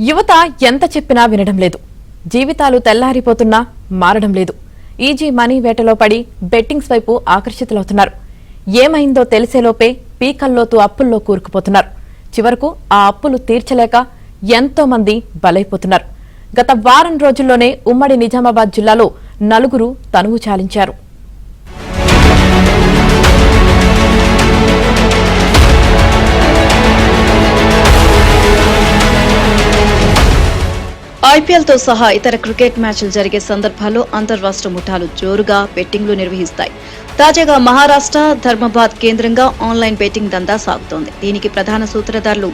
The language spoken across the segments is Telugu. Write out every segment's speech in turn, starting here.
యువత ఎంత చెప్పినా వినడం లేదు. జీవితాలు తెల్లారిపోతున్నా మారడం లేదు. ఈజీ మనీ వేటలో పడి బెట్టింగ్స్ వైపు ఆకర్షితులవుతున్నారు. ఏమైందో తెలిసేలోపే పీకల్లోతు అప్పుల్లో కూరుకుపోతున్నారు. చివరకు ఆ అప్పులు తీర్చలేక ఎంతో మంది బలైపోతున్నారు. గత వారం రోజుల్లోనే ఉమ్మడి నిజామాబాద్ జిల్లాలో 4 తనువు చాలించారు. ఐపీఎల్తో సహా ఇతర క్రికెట్ మ్యాచ్లు జరిగే సందర్భాల్లో అంతర్రాష్ట్ర ముఠాలు జోరుగా బెట్టింగ్లు నిర్వహిస్తాయి. తాజాగా మహారాష్ట్ర ధర్మాబాద్ కేంద్రంగా ఆన్లైన్ బెట్టింగ్ దందా సాగుతోంది. దీనికి ప్రధాన సూత్రధారులు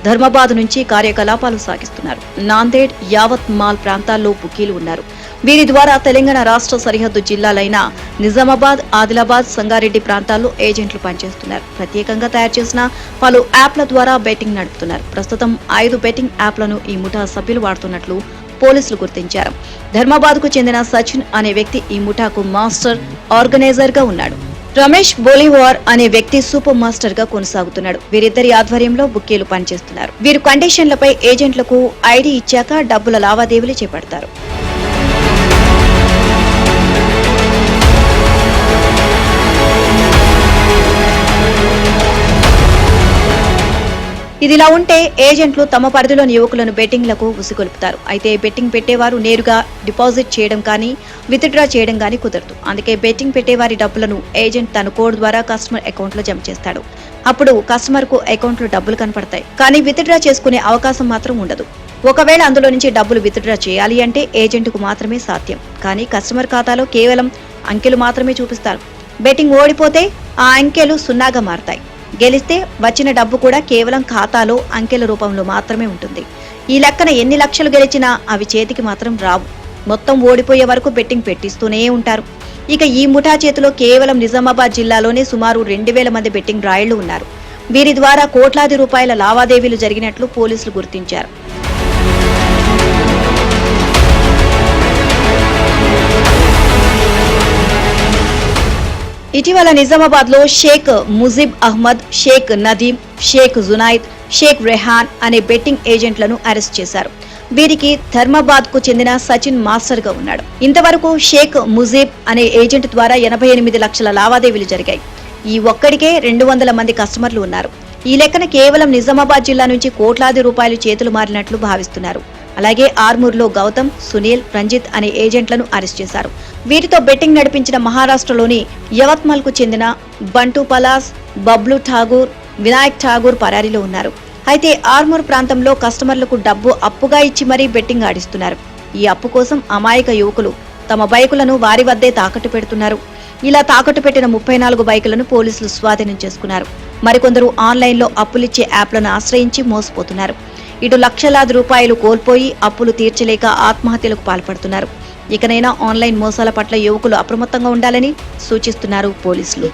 ధర్మాబాద్ నుంచి కార్యకలాపాలు సాగిస్తున్నారు. నాందేడ్, యావత్ మాల్ ప్రాంతాల్లో బుకీలు ఉన్నారు. వీరి ద్వారా తెలంగాణ రాష్ట్ర సరిహద్దు జిల్లాలైన నిజామాబాద్, ఆదిలాబాద్, సంగారెడ్డి ప్రాంతాల్లో ఏజెంట్లు పనిచేస్తున్నారు. ప్రత్యేకంగా తయారు చేసిన పలు యాప్ల ద్వారా బెట్టింగ్ నడుపుతున్నారు. ప్రస్తుతం 5 బెట్టింగ్ యాప్లను ఈ ముఠా సభ్యులు వాడుతున్నట్లు పోలీసులు గుర్తించారు. ధర్మాబాద్ కు చెందిన సచిన్ అనే వ్యక్తి ఈ ముఠాకు మాస్టర్ ఆర్గనైజర్ గా ఉన్నాడు. రమేష్ బోలివార్ అనే వ్యక్తి సూపర్ మాస్టర్ గా కొనసాగుతున్నాడు. వీరిద్దరి ఆధ్వర్యంలో బుక్కీలు పనిచేస్తున్నారు. వీరు కండిషన్లపై ఏజెంట్లకు ఐడి ఇచ్చాక డబ్బుల లావాదేవీలు చేపడతారు. ఇదిలా ఉంటే ఏజెంట్లు తమ పరిధిలోని యువకులను బెట్టింగ్లకు ఉసిగొల్పుతారు. అయితే బెట్టింగ్ పెట్టేవారు నేరుగా డిపాజిట్ చేయడం కానీ విత్డ్రా చేయడం కానీ కుదరదు. అందుకే బెట్టింగ్ పెట్టేవారి డబ్బులను ఏజెంట్ తన కోడ్ ద్వారా కస్టమర్ అకౌంట్ లో జమ చేస్తాడు. అప్పుడు కస్టమర్ కు అకౌంట్ లో డబ్బులు కనపడతాయి, కానీ విత్డ్రా చేసుకునే అవకాశం మాత్రం ఉండదు. ఒకవేళ అందులో నుంచి డబ్బులు విత్డ్రా చేయాలి అంటే ఏజెంట్ కు మాత్రమే సాధ్యం. కానీ కస్టమర్ ఖాతాలో కేవలం అంకెలు మాత్రమే చూపిస్తారు. బెట్టింగ్ ఓడిపోతే ఆ అంకెలు 0గా మారతాయి. గెలిస్తే వచ్చిన డబ్బు కూడా కేవలం ఖాతాలో అంకెల రూపంలో మాత్రమే ఉంటుంది. ఈ లెక్కన ఎన్ని లక్షలు గెలిచినా అవి చేతికి మాత్రం రావు. మొత్తం ఓడిపోయే వరకు బెట్టింగ్ పెట్టిస్తూనే ఉంటారు. ఇక ఈ ముఠా చేతిలో కేవలం నిజామాబాద్ జిల్లాలోనే సుమారు 2000 మంది బెట్టింగ్ రాయుళ్లు ఉన్నారు. వీరి ద్వారా కోట్లాది రూపాయల లావాదేవీలు జరిగినట్లు పోలీసులు గుర్తించారు. ఇటీవల నిజామాబాద్ లో షేక్ ముజిబ్ అహ్మద్, షేక్ నదీం, షేక్ జునైద్, షేక్ రెహాన్ అనే బెట్టింగ్ ఏజెంట్లను అరెస్ట్ చేశారు. వీరికి ధర్మాబాద్ కు చెందిన సచిన్ మాస్టర్ గా ఉన్నాడు. ఇంతవరకు షేక్ ముజిబ్ అనే ఏజెంట్ ద్వారా 88 లక్షల లావాదేవీలు జరిగాయి. ఈ ఒక్కడికే 200 మంది కస్టమర్లు ఉన్నారు. ఈ లెక్కన కేవలం నిజామాబాద్ జిల్లా నుంచి కోట్లాది రూపాయలు చేతులు మారినట్లు భావిస్తున్నారు. అలాగే ఆర్మూర్లో గౌతమ్, సునీల్, రంజిత్ అనే ఏజెంట్లను అరెస్ట్ చేశారు. వీరితో బెట్టింగ్ నడిపించిన మహారాష్ట్రలోని యవత్మల్ కు చెందిన బంటు పలాస్, బబ్లు ఠాగూర్, వినాయక్ ఠాగూర్ పరారీలో ఉన్నారు. అయితే ఆర్మూర్ ప్రాంతంలో కస్టమర్లకు డబ్బు అప్పుగా ఇచ్చి మరీ బెట్టింగ్ ఆడిస్తున్నారు. ఈ అప్పు కోసం అమాయక యువకులు తమ బైకులను వారి వద్దే తాకట్టు పెడుతున్నారు. ఇలా తాకట్టు పెట్టిన 34 బైకులను పోలీసులు స్వాధీనం చేసుకున్నారు. మరికొందరు ఆన్లైన్లో అప్పులిచ్చే యాప్లను ఆశ్రయించి మోసపోతున్నారు. ఇటు లక్షలాది రూపాయలు కోల్పోయి అప్పులు తీర్చలేక ఆత్మహత్యలకు పాల్పడుతున్నారు. ఇకనైనా ఆన్లైన్ మోసాల పట్ల యువకులు అప్రమత్తంగా ఉండాలని సూచిస్తున్నారు పోలీసులు.